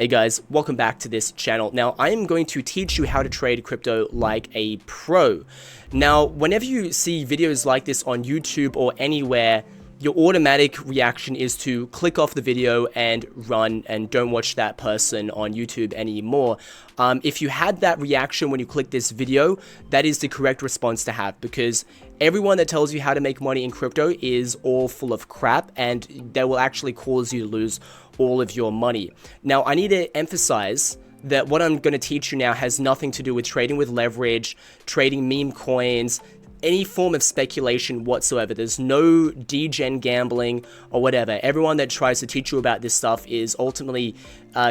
Hey guys, welcome back to this channel. Now, I am going to teach you how to trade crypto like a pro. Now, whenever you see videos like this on YouTube or anywhere, your automatic reaction is to click off the video and run and don't watch that person on YouTube anymore. If you had that reaction when you click this video, that is the correct response to have, because everyone that tells you how to make money in crypto is all full of crap, and they will actually cause you to lose all of your money. Now, I need to emphasize that what I'm going to teach you now has nothing to do with trading with leverage, trading meme coins, any form of speculation whatsoever. There's no degen gambling or whatever. Everyone that tries to teach you about this stuff is ultimately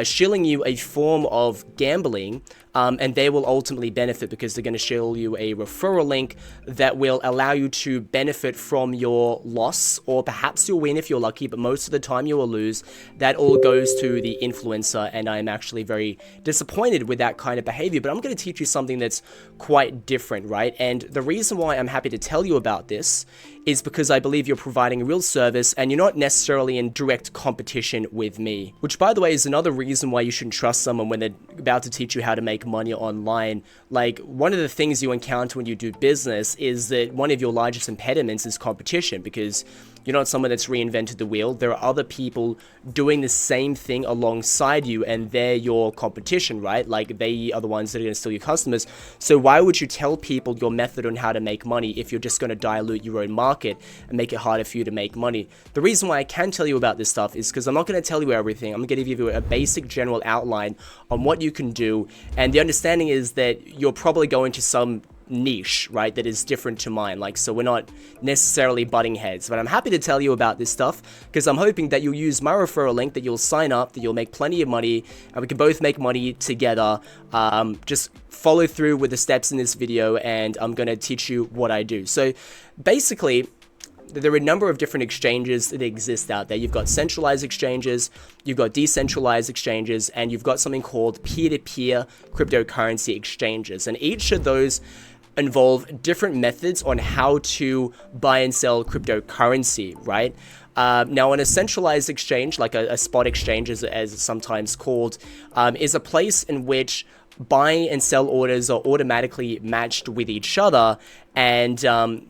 shilling you a form of gambling, and they will ultimately benefit because they're going to shill you a referral link that will allow you to benefit from your loss, or perhaps you'll win if you're lucky, but most of the time you will lose. That all goes to the influencer, and I'm actually very disappointed with that kind of behavior. But I'm going to teach you something that's quite different, right? And the reason why I'm happy to tell you about this is because I believe you're providing a real service and you're not necessarily in direct competition with me. Which, by the way, is another reason why you shouldn't trust someone when they're about to teach you how to make money online. Like, one of the things you encounter when you do business is that one of your largest impediments is competition, because you're not someone that's reinvented the wheel. There are other people doing the same thing alongside you, and they're your competition, right? Like, they are the ones that are going to steal your customers. So why would you tell people your method on how to make money if you're just going to dilute your own market and make it harder for you to make money? The reason why I can tell you about this stuff is because I'm not going to tell you everything. I'm going to give you a basic general outline on what you can do, and the understanding is that you're probably going to some niche, right, that is different to mine. Like, so we're not necessarily butting heads, but I'm happy to tell you about this stuff because I'm hoping that you'll use my referral link, that you'll sign up, that you'll make plenty of money, and we can both make money together. Just follow through with the steps in this video, and I'm going to teach you what I do. So basically, there are a number of different exchanges that exist out there. You've got centralized exchanges, you've got decentralized exchanges, and you've got something called peer-to-peer cryptocurrency exchanges. And each of those involve different methods on how to buy and sell cryptocurrency, right? Now, on a centralized exchange, like a spot exchange as it's sometimes called, is a place in which buy and sell orders are automatically matched with each other, and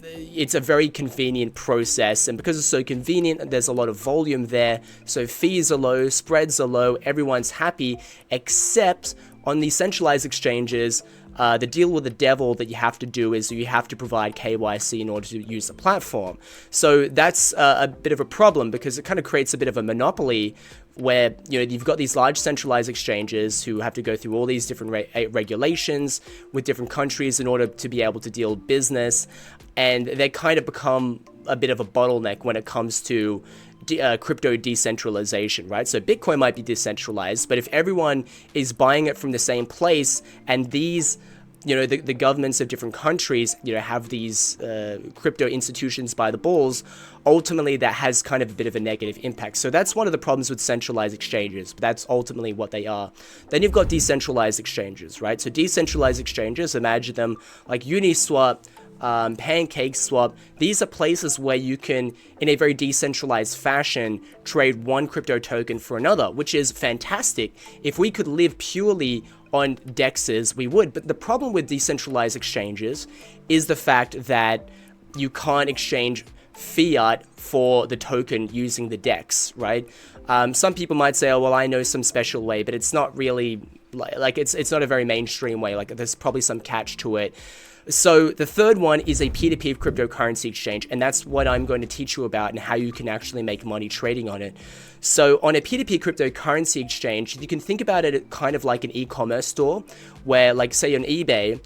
it's a very convenient process. And because it's so convenient, there's a lot of volume there, so fees are low, spreads are low, everyone's happy, except on the centralized exchanges. The deal with the devil that you have to do is you have to provide KYC in order to use the platform. So that's a bit of a problem, because it kind of creates a bit of a monopoly where, you know, you've got these large centralized exchanges who have to go through all these different regulations with different countries in order to be able to deal business, and they kind of become a bit of a bottleneck when it comes to crypto decentralization, right? So Bitcoin might be decentralized, but if everyone is buying it from the same place, and these, you know, the governments of different countries, you know, have these crypto institutions by the balls, ultimately that has kind of a bit of a negative impact. So that's one of the problems with centralized exchanges, but that's ultimately what they are. Then you've got decentralized exchanges, right? So decentralized exchanges, imagine them like Uniswap, PancakeSwap. These are places where you can, in a very decentralized fashion, trade one crypto token for another, which is fantastic. If we could live purely on DEXs, we would. But the problem with decentralized exchanges is the fact that you can't exchange fiat for the token using the DEX, right? Some people might say, oh, well, I know some special way, but it's not really, like it's not a very mainstream way. Like, there's probably some catch to it. So the third one is a peer-to-peer cryptocurrency exchange, and that's what I'm going to teach you about and how you can actually make money trading on it. So on a peer-to-peer cryptocurrency exchange, you can think about it kind of like an e-commerce store, where, like, say on eBay,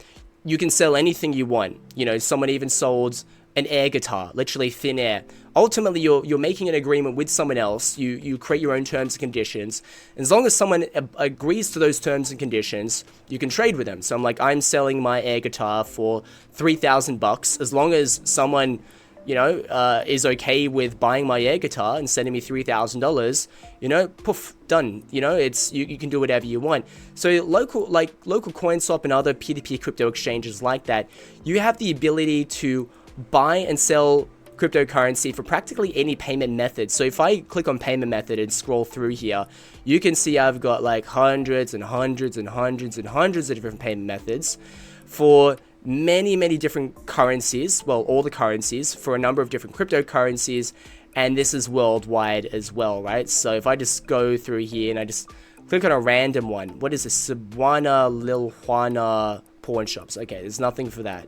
you can sell anything you want. You know, someone even sold an air guitar, literally thin air. Ultimately, you're making an agreement with someone else. You create your own terms and conditions. As long as someone agrees to those terms and conditions, you can trade with them. So I'm selling my air guitar for $3,000. As long as someone, you know, is okay with buying my air guitar and sending me $3,000, you know, poof, done. You know, it's you can do whatever you want. So local CoinSwap and other peer-to-peer crypto exchanges like that, you have the ability to buy and sell cryptocurrency for practically any payment method. So if I click on payment method and scroll through here, you can see I've got like hundreds and hundreds and hundreds and hundreds of different payment methods for many different currencies. Well, all the currencies for a number of different cryptocurrencies, and this is worldwide as well, right? So if I just go through here and I just click on a random one, what is this? Cebuana Lil Juana pawn shops. Okay, there's nothing for that.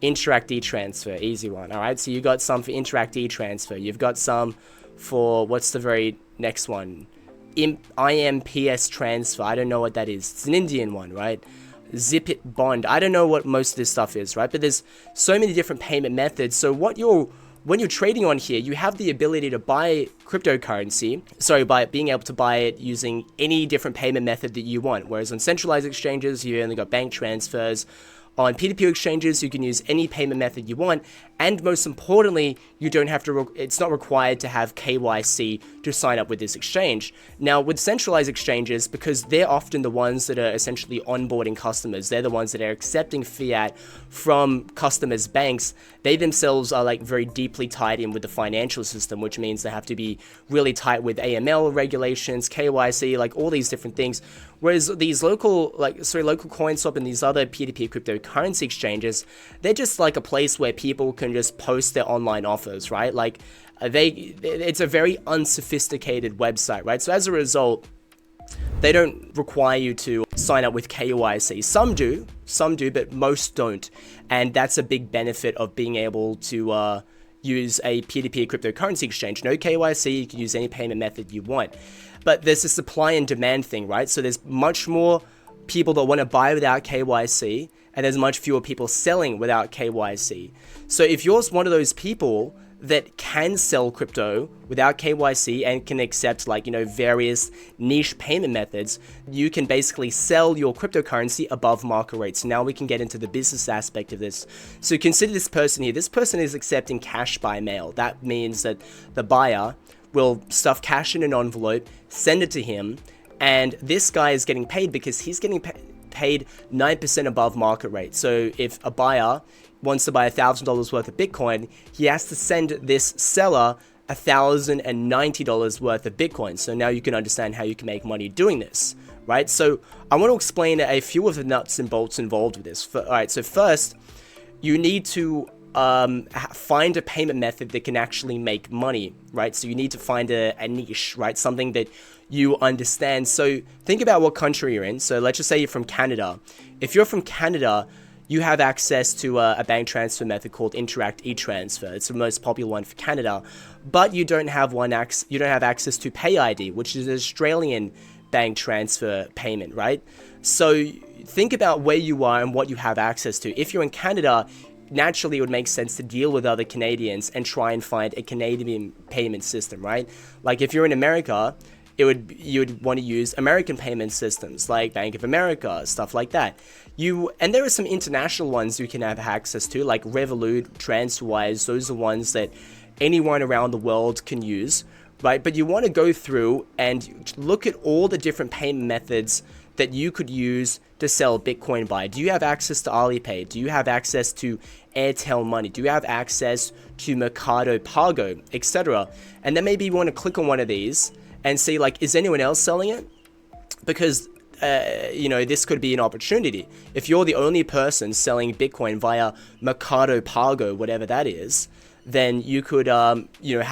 Interact e-transfer, easy one. All right, so you got some for Interact e-transfer. You've got some for, what's the very next one? IMPS transfer. I don't know what that is. It's an Indian one, right? Zip it bond. I don't know what most of this stuff is, right? But there's so many different payment methods. So when you're trading on here, you have the ability to buy cryptocurrency, by being able to buy it using any different payment method that you want. Whereas on centralized exchanges, you only got bank transfers. On peer-to-peer exchanges, you can use any payment method you want, and most importantly, you don't have to, it's not required to have KYC to sign up with this exchange. Now, with centralized exchanges, because they're often the ones that are essentially onboarding customers, they're the ones that are accepting fiat from customers' banks, they themselves are like very deeply tied in with the financial system, which means they have to be really tight with AML regulations, KYC, like all these different things. Whereas these local CoinSwap and these other peer-to-peer cryptocurrency exchanges, they're just like a place where people can just post their online offers, right? Like it's a very unsophisticated website, right? So as a result, they don't require you to sign up with KYC. Some do, but most don't. And that's a big benefit of being able to use a peer-to-peer cryptocurrency exchange. No KYC, you can use any payment method you want. But there's a supply and demand thing, right? So there's much more people that want to buy without KYC, and there's much fewer people selling without KYC. So if you're one of those people that can sell crypto without KYC and can accept various niche payment methods, you can basically sell your cryptocurrency above market rates. So now we can get into the business aspect of this. So consider this person here. This person is accepting cash by mail. That means that the buyer will stuff cash in an envelope, send it to him, and this guy is getting paid because he's getting paid 9% above market rate. So if a buyer wants to buy $1,000 worth of Bitcoin, he has to send this seller $1,090 worth of Bitcoin. So now you can understand how you can make money doing this, right? So I want to explain a few of the nuts and bolts involved with this. All right, so first, you need to find a payment method that can actually make money, right? So you need to find a niche, right? Something that you understand. So think about what country you're in. So let's just say you're from Canada. If you're from Canada, you have access to a bank transfer method called Interact e-transfer. It's the most popular one for Canada, but you don't have access to PayID, which is an Australian bank transfer payment, right? So think about where you are and what you have access to. If you're in Canada, naturally it would make sense to deal with other Canadians and try and find a Canadian payment system, right? Like if you're in America, you would want to use American payment systems like Bank of America, stuff like that. And there are some international ones you can have access to, like Revolut, TransferWise. Those are ones that anyone around the world can use, right? But you want to go through and look at all the different payment methods that you could use to sell Bitcoin by. Do you have access to Alipay? Do you have access to Airtel Money? Do you have access to Mercado Pago, etc.? And then maybe you want to click on one of these and see, like, is anyone else selling it? Because, this could be an opportunity. If you're the only person selling Bitcoin via Mercado Pago, whatever that is, then you could, have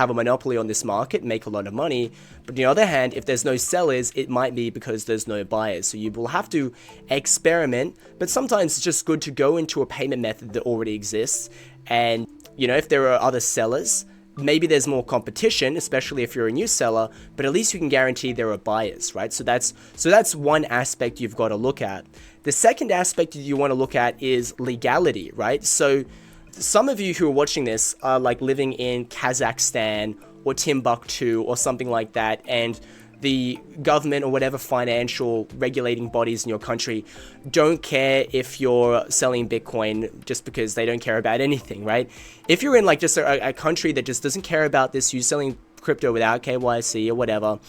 a monopoly on this market and make a lot of money. But on the other hand, if there's no sellers, it might be because there's no buyers. So you will have to experiment, but sometimes it's just good to go into a payment method that already exists. And, if there are other sellers, maybe there's more competition, especially if you're a new seller, but at least you can guarantee there are buyers, right? So that's one aspect you've got to look at. The second aspect you want to look at is legality, right? So some of you who are watching this are like living in Kazakhstan or Timbuktu or something like that, and the government or whatever financial regulating bodies in your country don't care if you're selling Bitcoin just because they don't care about anything, right? If you're in like just a country that just doesn't care about this, you're selling crypto without KYC or whatever,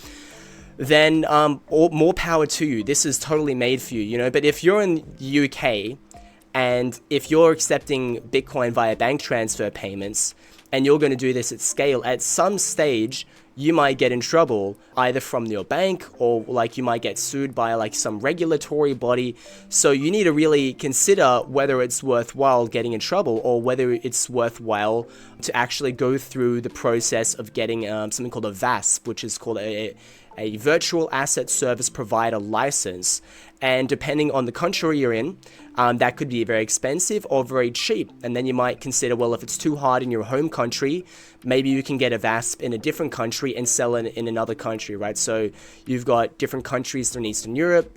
then more power to you. This is totally made for you, But if you're in the UK and if you're accepting Bitcoin via bank transfer payments, and you're going to do this at scale, at some stage, you might get in trouble either from your bank or like you might get sued by like some regulatory body. So you need to really consider whether it's worthwhile getting in trouble or whether it's worthwhile to actually go through the process of getting something called a VASP, which is called a virtual asset service provider license. And depending on the country you're in, that could be very expensive or very cheap. And then you might consider, well, if it's too hard in your home country, maybe you can get a VASP in a different country and sell it in another country, right? So you've got different countries in Eastern Europe,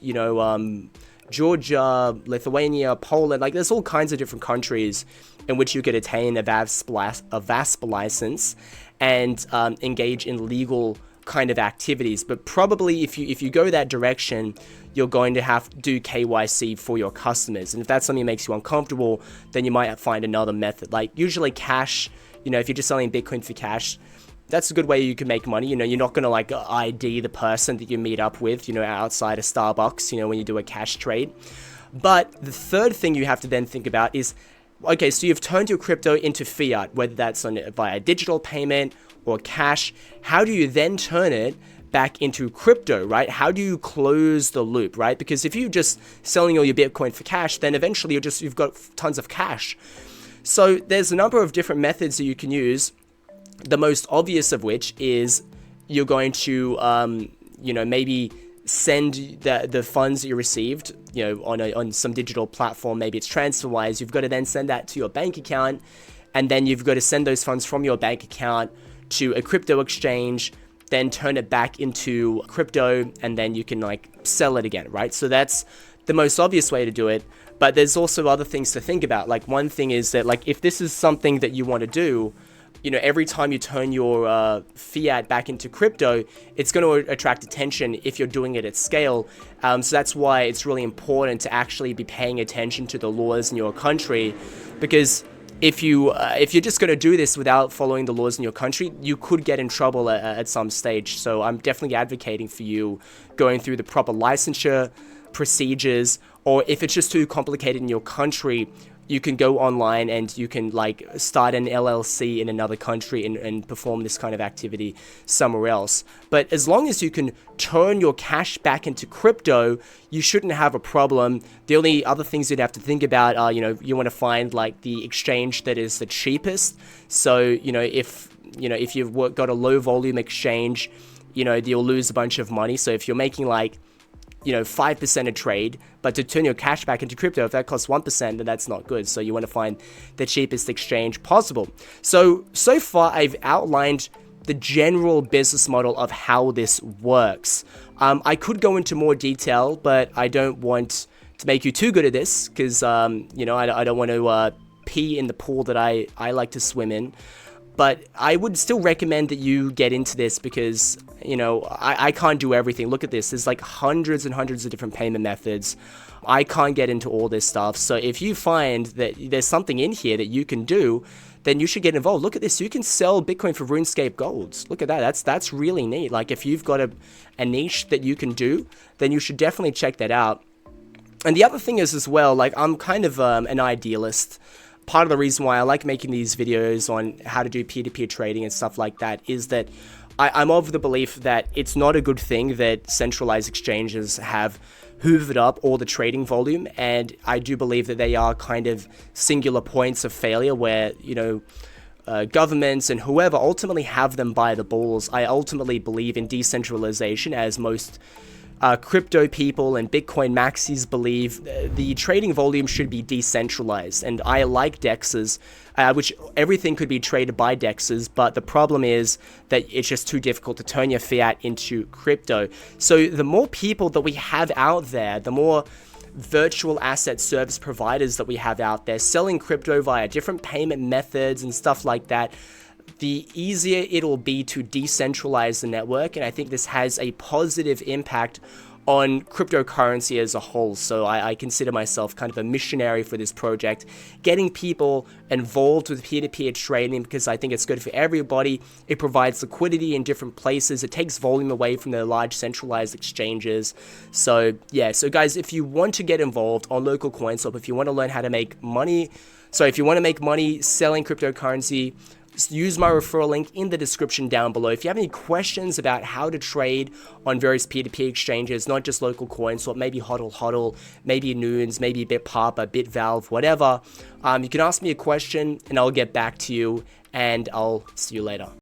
Georgia, Lithuania, Poland, like there's all kinds of different countries in which you could attain a VASP license and engage in legal kind of activities. But probably if you go that direction, you're going to have to do KYC for your customers. And if that's something that makes you uncomfortable, then you might find another method. Like usually cash, if you're just selling Bitcoin for cash, that's a good way you can make money. You're not going to like ID the person that you meet up with, outside of Starbucks, when you do a cash trade. But the third thing you have to then think about is, okay, so you've turned your crypto into fiat, whether that's via digital payment or cash. How do you then turn it back into crypto, right? How do you close the loop, right? Because if you're just selling all your Bitcoin for cash, then eventually you've got tons of cash. So there's a number of different methods that you can use. The most obvious of which is you're going to, maybe send the funds that you received, on some digital platform. Maybe it's TransferWise. You've got to then send that to your bank account, and then you've got to send those funds from your bank account to a crypto exchange, then turn it back into crypto, and then you can like sell it again, right? So that's the most obvious way to do it. But there's also other things to think about. Like one thing is that like if this is something that you want to do, every time you turn your fiat back into crypto, it's going to attract attention if you're doing it at scale. So that's why it's really important to actually be paying attention to the laws in your country, because if you're just going to do this without following the laws in your country, you could get in trouble at some stage. So I'm definitely advocating for you going through the proper licensure procedures, or if it's just too complicated in your country, you can go online and you can like start an LLC in another country and perform this kind of activity somewhere else. But as long as you can turn your cash back into crypto, you shouldn't have a problem. The only other things you'd have to think about are, you want to find like the exchange that is the cheapest. So, if you've got a low volume exchange, you'll lose a bunch of money. So if you're making like 5% a trade, but to turn your cash back into crypto, if that costs 1%, then that's not good. So you want to find the cheapest exchange possible. So far I've outlined the general business model of how this works. I could go into more detail, but I don't want to make you too good at this because, I don't want to pee in the pool that I like to swim in. But I would still recommend that you get into this because, I can't do everything. Look at this. There's like hundreds and hundreds of different payment methods. I can't get into all this stuff. So if you find that there's something in here that you can do, then you should get involved. Look at this. You can sell Bitcoin for RuneScape golds. Look at that. That's really neat. Like if you've got a niche that you can do, then you should definitely check that out. And the other thing is as well, like I'm kind of an idealist. Part of the reason why I like making these videos on how to do peer-to-peer trading and stuff like that is that I'm of the belief that it's not a good thing that centralized exchanges have hoovered up all the trading volume, and I do believe that they are kind of singular points of failure where, governments and whoever ultimately have them by the balls. I ultimately believe in decentralization, as most crypto people and Bitcoin maxis believe. The trading volume should be decentralized, and I like DEXs, which everything could be traded by DEXs, but the problem is that it's just too difficult to turn your fiat into crypto. So the more people that we have out there, the more virtual asset service providers that we have out there selling crypto via different payment methods and stuff like that, the easier it'll be to decentralize the network. And I think this has a positive impact on cryptocurrency as a whole. So I consider myself kind of a missionary for this project, getting people involved with peer-to-peer trading because I think it's good for everybody. It provides liquidity in different places. It takes volume away from the large centralized exchanges. So yeah, so guys, if you want to get involved on local CoinSwap, if you want to learn how to make money, if you want to make money selling cryptocurrency use my referral link in the description down below. If you have any questions about how to trade on various peer-to-peer exchanges, not just local coins, so maybe HODL, maybe Noons, maybe BitPapa, BitValve, whatever, you can ask me a question and I'll get back to you, and I'll see you later.